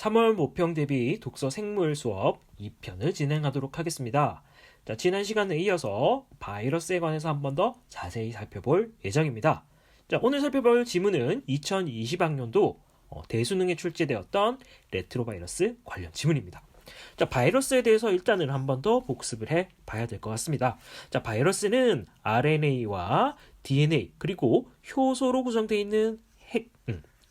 3월 모평 대비 독서 생물 수업 2편을 진행하도록 하겠습니다. 자, 지난 시간에 이어서 바이러스에 관해서 한 번 더 자세히 살펴볼 예정입니다. 자, 오늘 살펴볼 지문은 2020학년도 대수능에 출제되었던 레트로바이러스 관련 지문입니다. 자, 바이러스에 대해서 일단은 한 번 더 복습을 해 봐야 될 것 같습니다. 자, 바이러스는 RNA와 DNA 그리고 효소로 구성되어 있는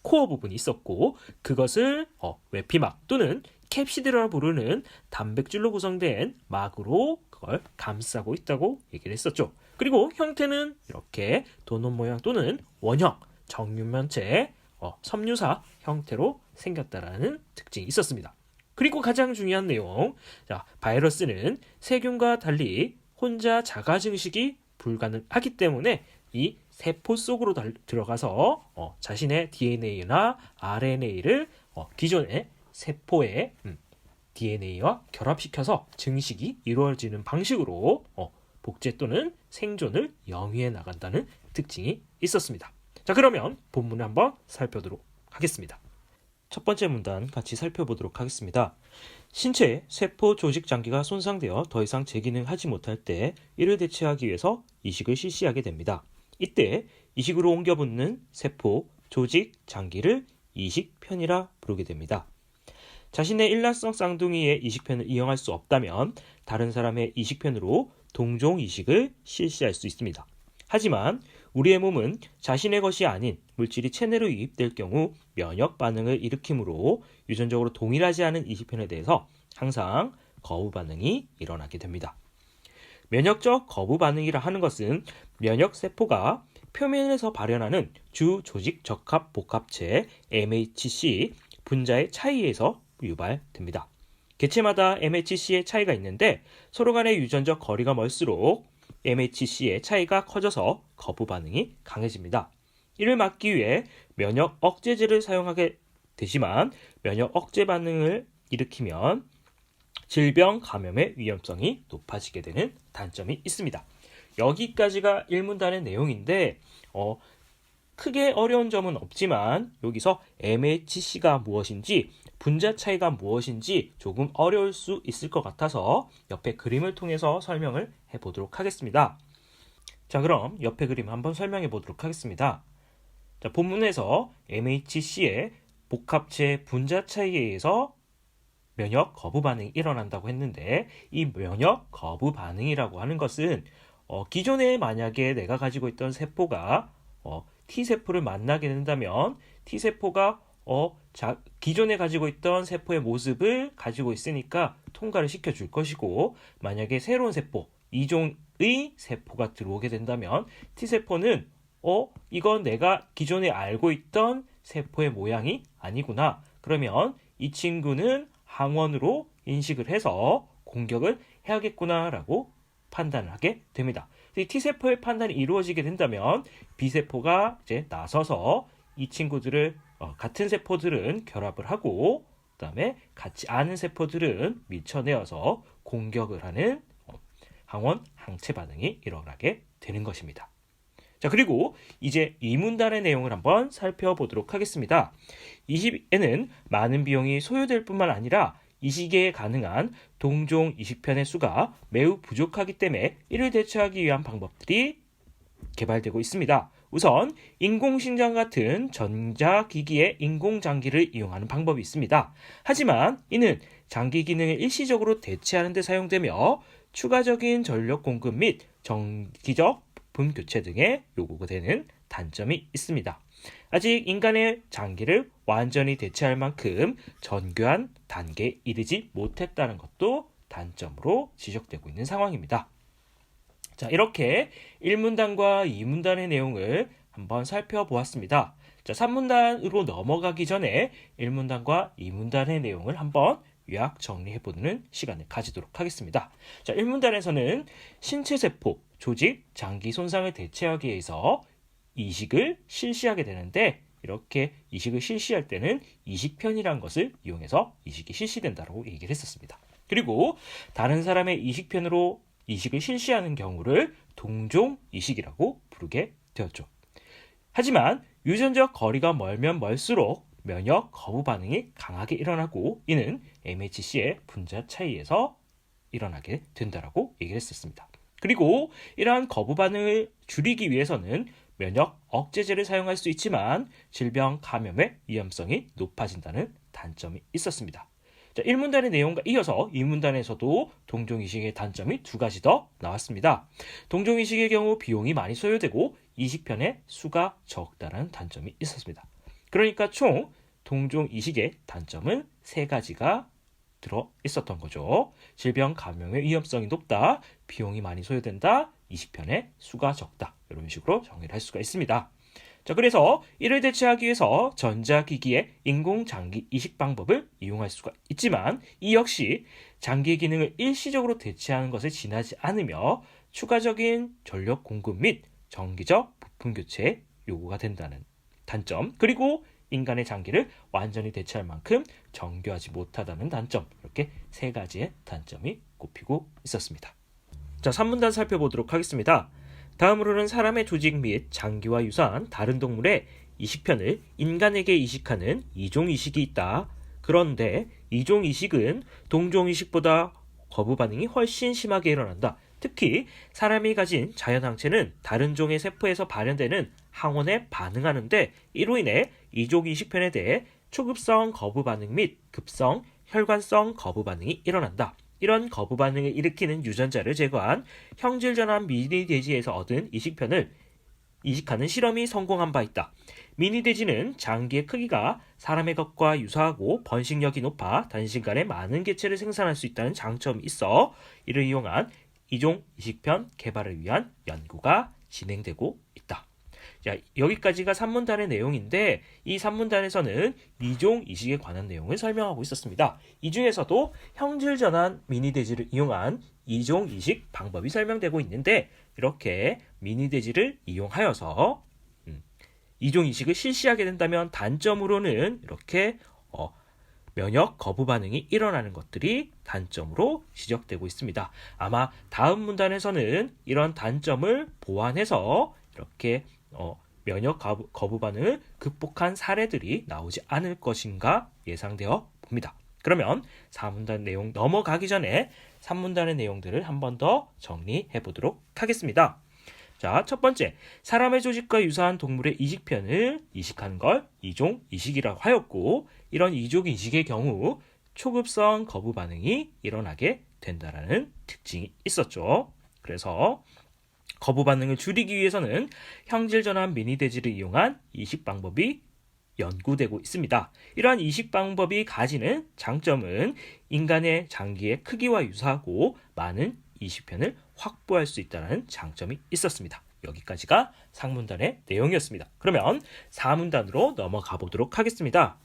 코어 부분이 있었고, 그것을 외피막 또는 캡시드라 부르는 단백질로 구성된 막으로 그걸 감싸고 있다고 얘기를 했었죠. 그리고 형태는 이렇게 도넛 모양 또는 원형, 정육면체, 섬유사 형태로 생겼다라는 특징이 있었습니다. 그리고 가장 중요한 내용, 자, 바이러스는 세균과 달리 혼자 자가 증식이 불가능하기 때문에 이 세포 속으로 들어가서 자신의 DNA나 RNA를 기존의 세포의 DNA와 결합시켜서 증식이 이루어지는 방식으로 복제 또는 생존을 영위해 나간다는 특징이 있었습니다. 자, 그러면 본문을 한번 살펴보도록 하겠습니다. 첫 번째 문단 같이 살펴보도록 하겠습니다. 신체의 세포 조직 장기가 손상되어 더 이상 재기능하지 못할 때 이를 대체하기 위해서 이식을 실시하게 됩니다. 이때 이식으로 옮겨붙는 세포, 조직, 장기를 이식편이라 부르게 됩니다. 자신의 일란성 쌍둥이의 이식편을 이용할 수 없다면 다른 사람의 이식편으로 동종 이식을 실시할 수 있습니다. 하지만 우리의 몸은 자신의 것이 아닌 물질이 체내로 유입될 경우 면역 반응을 일으키므로 유전적으로 동일하지 않은 이식편에 대해서 항상 거부 반응이 일어나게 됩니다. 면역적 거부 반응이라 하는 것은 면역 세포가 표면에서 발현하는 주 조직 적합 복합체 MHC 분자의 차이에서 유발됩니다. 개체마다 MHC의 차이가 있는데 서로 간의 유전적 거리가 멀수록 MHC의 차이가 커져서 거부 반응이 강해집니다. 이를 막기 위해 면역 억제제를 사용하게 되지만 면역 억제 반응을 일으키면 질병 감염의 위험성이 높아지게 되는 단점이 있습니다. 여기까지가 1문단의 내용인데 크게 어려운 점은 없지만 여기서 MHC가 무엇인지 분자 차이가 무엇인지 조금 어려울 수 있을 것 같아서 옆에 그림을 통해서 설명을 해보도록 하겠습니다. 자, 그럼 옆에 그림 한번 설명해 보도록 하겠습니다. 자, 본문에서 MHC의 복합체 분자 차이에 의해서 면역 거부 반응이 일어난다고 했는데 이 면역 거부 반응이라고 하는 것은 기존에 만약에 내가 가지고 있던 세포가 T세포를 만나게 된다면 T세포가 기존에 가지고 있던 세포의 모습을 가지고 있으니까 통과를 시켜줄 것이고, 만약에 새로운 세포, 이종의 세포가 들어오게 된다면 T세포는 이건 내가 기존에 알고 있던 세포의 모양이 아니구나. 그러면 이 친구는 항원으로 인식을 해서 공격을 해야겠구나라고 판단을 하게 됩니다. T세포의 판단이 이루어지게 된다면 B세포가 이제 나서서 이 친구들을 같은 세포들은 결합을 하고 그다음에 같지 않은 세포들은 밀쳐내어서 공격을 하는 항원 항체 반응이 일어나게 되는 것입니다. 자, 그리고 이제 이 문단의 내용을 한번 살펴보도록 하겠습니다. 이 시에는 많은 비용이 소요될 뿐만 아니라 이식에 가능한 동종 이식편의 수가 매우 부족하기 때문에 이를 대체하기 위한 방법들이 개발되고 있습니다. 우선 인공심장 같은 전자기기의 인공장기를 이용하는 방법이 있습니다. 하지만 이는 장기 기능을 일시적으로 대체하는 데 사용되며 추가적인 전력 공급 및 정기적 부품 교체 등의 요구가 되는 단점이 있습니다. 아직 인간의 장기를 완전히 대체할 만큼 정교한 단계에 이르지 못했다는 것도 단점으로 지적되고 있는 상황입니다. 자, 이렇게 1문단과 2문단의 내용을 한번 살펴보았습니다. 자, 3문단으로 넘어가기 전에 1문단과 2문단의 내용을 한번 요약 정리해보는 시간을 가지도록 하겠습니다. 자, 1문단에서는 신체세포, 조직, 장기 손상을 대체하기 위해서 이식을 실시하게 되는데, 이렇게 이식을 실시할 때는 이식편이라는 것을 이용해서 이식이 실시된다고 얘기를 했었습니다. 그리고 다른 사람의 이식편으로 이식을 실시하는 경우를 동종 이식이라고 부르게 되었죠. 하지만 유전적 거리가 멀면 멀수록 면역 거부 반응이 강하게 일어나고 이는 MHC의 분자 차이에서 일어나게 된다라고 얘기를 했었습니다. 그리고 이러한 거부 반응을 줄이기 위해서는 면역 억제제를 사용할 수 있지만 질병 감염의 위험성이 높아진다는 단점이 있었습니다. 자, 1문단의 내용과 이어서 2문단에서도 동종이식의 단점이 두 가지 더 나왔습니다. 동종이식의 경우 비용이 많이 소요되고 이식편의 수가 적다라는 단점이 있었습니다. 그러니까 총 동종이식의 단점은 세 가지가 들어 있었던 거죠. 질병 감염의 위험성이 높다, 비용이 많이 소요된다, 이식편의 수가 적다. 이런 식으로 정의를 할 수가 있습니다. 자, 그래서 이를 대체하기 위해서 전자기기의 인공장기 이식 방법을 이용할 수가 있지만 이 역시 장기 기능을 일시적으로 대체하는 것에 지나지 않으며 추가적인 전력 공급 및 정기적 부품 교체 요구가 된다는 단점, 그리고 인간의 장기를 완전히 대체할 만큼 정교하지 못하다는 단점, 이렇게 세 가지의 단점이 꼽히고 있었습니다. 자, 3문단 살펴보도록 하겠습니다. 다음으로는 사람의 조직 및 장기와 유사한 다른 동물의 이식편을 인간에게 이식하는 이종 이식이 있다. 그런데 이종 이식은 동종 이식보다 거부 반응이 훨씬 심하게 일어난다. 특히 사람이 가진 자연항체는 다른 종의 세포에서 발현되는 항원에 반응하는데 이로 인해 이종 이식편에 대해 초급성 거부 반응 및 급성 혈관성 거부 반응이 일어난다. 이런 거부 반응을 일으키는 유전자를 제거한 형질전환 미니돼지에서 얻은 이식편을 이식하는 실험이 성공한 바 있다. 미니돼지는 장기의 크기가 사람의 것과 유사하고 번식력이 높아 단시간에 많은 개체를 생산할 수 있다는 장점이 있어 이를 이용한 이종 이식편 개발을 위한 연구가 진행되고 있다. 자, 여기까지가 3문단의 내용인데 이 3문단에서는 이종 이식에 관한 내용을 설명하고 있었습니다. 이 중에서도 형질 전환 미니돼지를 이용한 이종 이식 방법이 설명되고 있는데 이렇게 미니돼지를 이용하여서 이종 이식을 실시하게 된다면 단점으로는 이렇게 면역 거부 반응이 일어나는 것들이 단점으로 지적되고 있습니다. 아마 다음 문단에서는 이런 단점을 보완해서 이렇게 면역 거부 반응을 극복한 사례들이 나오지 않을 것인가 예상되어 봅니다. 그러면 4문단 내용 넘어가기 전에 3문단의 내용들을 한 번 더 정리해 보도록 하겠습니다. 자, 첫 번째, 사람의 조직과 유사한 동물의 이식편을 이식하는 걸 이종 이식이라고 하였고 이런 이종 이식의 경우 초급성 거부 반응이 일어나게 된다는 특징이 있었죠. 그래서 거부 반응을 줄이기 위해서는 형질 전환 미니돼지를 이용한 이식 방법이 연구되고 있습니다. 이러한 이식 방법이 가지는 장점은 인간의 장기의 크기와 유사하고 많은 이식편을 확보할 수 있다는 장점이 있었습니다. 여기까지가 상문단의 내용이었습니다. 그러면 4문단으로 넘어가 보도록 하겠습니다.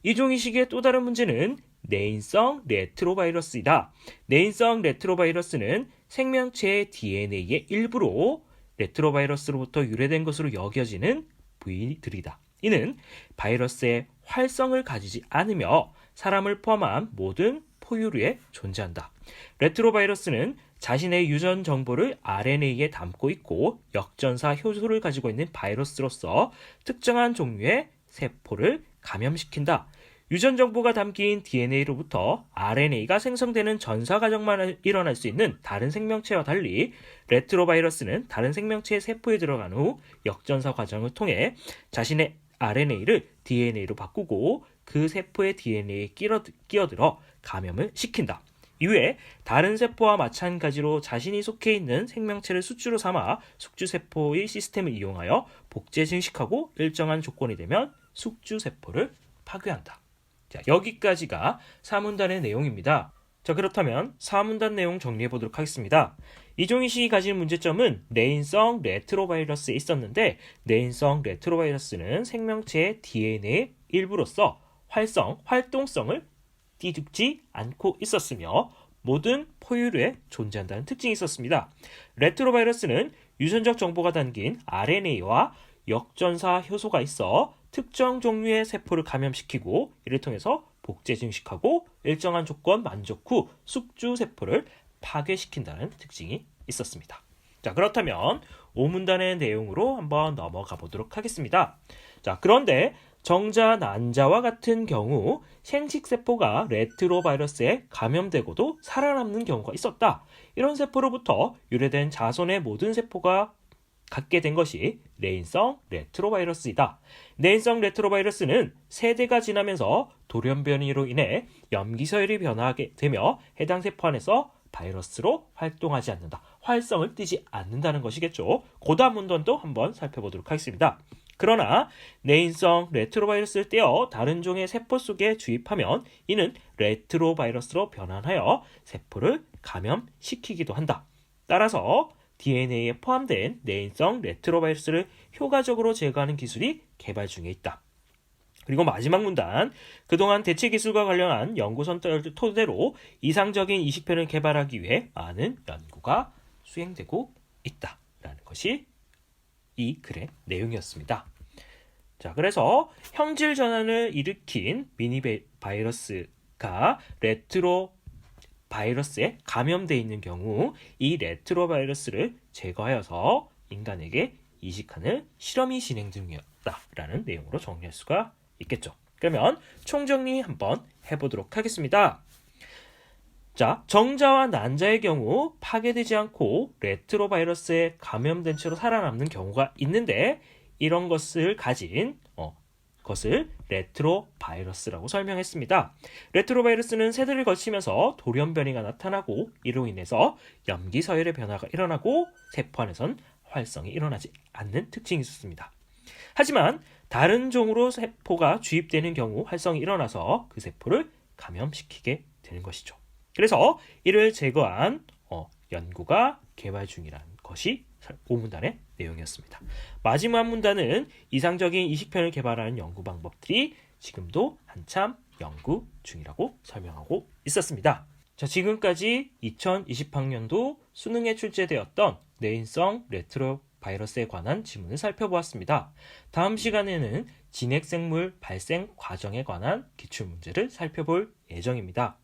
이종 이식의 또 다른 문제는 내인성 레트로바이러스이다. 내인성 레트로바이러스는 생명체의 DNA의 일부로 레트로바이러스로부터 유래된 것으로 여겨지는 부위들이다. 이는 바이러스의 활성을 가지지 않으며 사람을 포함한 모든 포유류에 존재한다. 레트로바이러스는 자신의 유전 정보를 RNA에 담고 있고 역전사 효소를 가지고 있는 바이러스로서 특정한 종류의 세포를 감염시킨다. 유전 정보가 담긴 DNA로부터 RNA가 생성되는 전사 과정만 일어날 수 있는 다른 생명체와 달리 레트로바이러스는 다른 생명체의 세포에 들어간 후 역전사 과정을 통해 자신의 RNA를 DNA로 바꾸고 그 세포의 DNA에 끼어들어 감염을 시킨다. 이후에 다른 세포와 마찬가지로 자신이 속해 있는 생명체를 숙주로 삼아 숙주세포의 시스템을 이용하여 복제 증식하고 일정한 조건이 되면 숙주세포를 파괴한다. 자, 여기까지가 4문단의 내용입니다. 자, 그렇다면 4문단 내용 정리해 보도록 하겠습니다. 이종이식이 가진 문제점은 내인성 레트로바이러스에 있었는데 내인성 레트로바이러스는 생명체의 DNA 일부로서 활동성을 띠죽지 않고 있었으며 모든 포유류에 존재한다는 특징이 있었습니다. 레트로바이러스는 유전적 정보가 담긴 RNA와 역전사 효소가 있어 특정 종류의 세포를 감염시키고 이를 통해서 복제 증식하고 일정한 조건 만족 후 숙주 세포를 파괴시킨다는 특징이 있었습니다. 자, 그렇다면 5문단의 내용으로 한번 넘어가 보도록 하겠습니다. 자, 그런데 정자, 난자와 같은 경우 생식세포가 레트로바이러스에 감염되고도 살아남는 경우가 있었다. 이런 세포로부터 유래된 자손의 모든 세포가 갖게 된 것이 내인성 레트로바이러스이다. 내인성 레트로바이러스는 세대가 지나면서 돌연변이로 인해 염기서열이 변화하게 되며 해당 세포 안에서 바이러스로 활동하지 않는다. 활성을 띠지 않는다는 것이겠죠. 그 다음 문단도 한번 살펴보도록 하겠습니다. 그러나 내인성 레트로바이러스를 떼어 다른 종의 세포 속에 주입하면 이는 레트로바이러스로 변환하여 세포를 감염시키기도 한다. 따라서 DNA에 포함된 내인성 레트로바이러스를 효과적으로 제거하는 기술이 개발 중에 있다. 그리고 마지막 문단, 그동안 대체 기술과 관련한 연구 성과를 토대로 이상적인 이식편을 개발하기 위해 많은 연구가 수행되고 있다라는 것이 이 글의 내용이었습니다. 자, 그래서 형질 전환을 일으킨 미니 바이러스가 레트로 바이러스에 감염되어 있는 경우 이 레트로 바이러스를 제거하여서 인간에게 이식하는 실험이 진행 중이었다라는 내용으로 정리할 수가 있겠죠. 그러면 총정리 한번 해보도록 하겠습니다. 자, 정자와 난자의 경우 파괴되지 않고 레트로 바이러스에 감염된 채로 살아남는 경우가 있는데 이런 것을 가진 것을 레트로 바이러스라고 설명했습니다. 레트로 바이러스는 세대를 거치면서 돌연변이가 나타나고 이로 인해서 염기서열의 변화가 일어나고 세포 안에선 활성이 일어나지 않는 특징이 있었습니다. 하지만 다른 종으로 세포가 주입되는 경우 활성이 일어나서 그 세포를 감염시키게 되는 것이죠. 그래서 이를 제거한 연구가 개발 중이라는 것이 5문단의 내용이었습니다. 마지막 문단은 이상적인 이식편을 개발하는 연구 방법들이 지금도 한참 연구 중이라고 설명하고 있었습니다. 자, 지금까지 2020학년도 수능에 출제되었던 내인성 레트로 바이러스에 관한 지문을 살펴보았습니다. 다음 시간에는 진핵생물 발생 과정에 관한 기출문제를 살펴볼 예정입니다.